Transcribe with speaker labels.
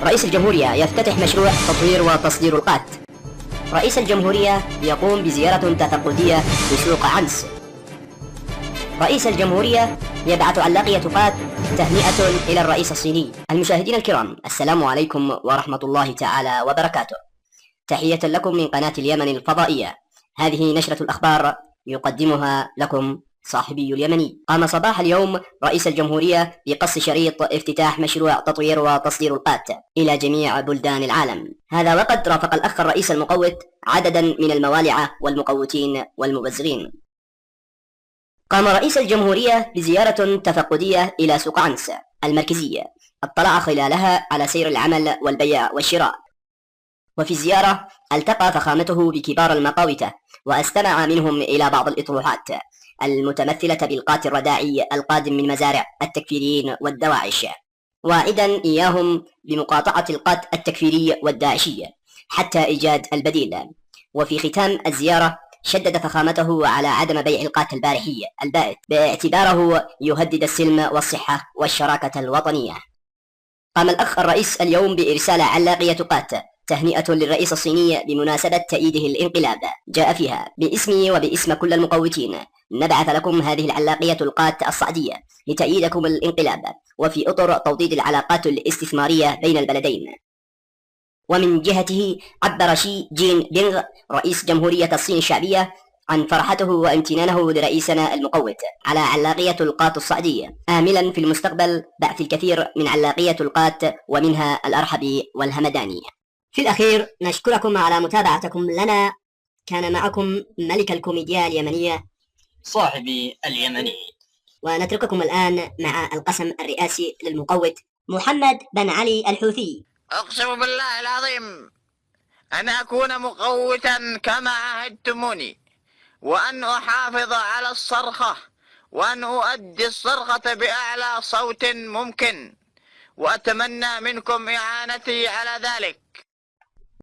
Speaker 1: رئيس الجمهورية يفتتح مشروع تطوير وتصدير القات. رئيس الجمهورية يقوم بزيارة تفقدية لسوق عنس. رئيس الجمهورية يبعث علاقية قات تهنئة إلى الرئيس الصيني. المشاهدين الكرام، السلام عليكم ورحمة الله تعالى وبركاته. تحية لكم من قناة اليمن الفضائية. هذه نشرة الأخبار يقدمها لكم صاحبي اليمني. قام صباح اليوم رئيس الجمهورية بقص شريط افتتاح مشروع تطوير وتصدير القات إلى جميع بلدان العالم. هذا وقد رافق الأخ الرئيس المقوت عددا من الموالعة والمقوتين والمبزغين. قام رئيس الجمهورية بزيارة تفقدية إلى سوق عنس المركزية، اطلع خلالها على سير العمل والبيع والشراء. وفي الزيارة التقى فخامته بكبار المقاوتة واستمع منهم إلى بعض الإطروحات المتمثلة بالقات الرداعي القادم من مزارع التكفيريين والدواعش، واعدا إياهم بمقاطعة القات التكفيري والداعشي حتى إيجاد البديل. وفي ختام الزيارة شدد فخامته على عدم بيع القات البارحي البائت باعتباره يهدد السلم والصحة والشراكة الوطنية. قام الأخ الرئيس اليوم بإرسال علاقية قات تهنئة للرئيس الصيني بمناسبة تأييده الانقلاب، جاء فيها باسمي وباسم كل المقوتين نبعث لكم هذه العلاقية القات الصعدية لتأييدكم الانقلاب، وفي إطر توطيد العلاقات الاستثمارية بين البلدين. ومن جهته عبر شي جين بينغ رئيس جمهورية الصين الشعبية عن فرحته وامتنانه لرئيسنا المقوت على علاقية القات الصعدية، آملا في المستقبل بعث الكثير من علاقية القات ومنها الأرحبي والهمداني. في الأخير نشكركم على متابعتكم لنا. كان معكم ملك الكوميديا اليمنية
Speaker 2: صاحبي اليمني.
Speaker 1: ونترككم الآن مع القسم الرئاسي للمقوت محمد بن علي الحوثي.
Speaker 3: أقسم بالله العظيم أن أكون مقوتا كما عهدتموني، وأن أحافظ على الصرخة، وأن أؤدي الصرخة بأعلى صوت ممكن، وأتمنى منكم إعانتي على ذلك.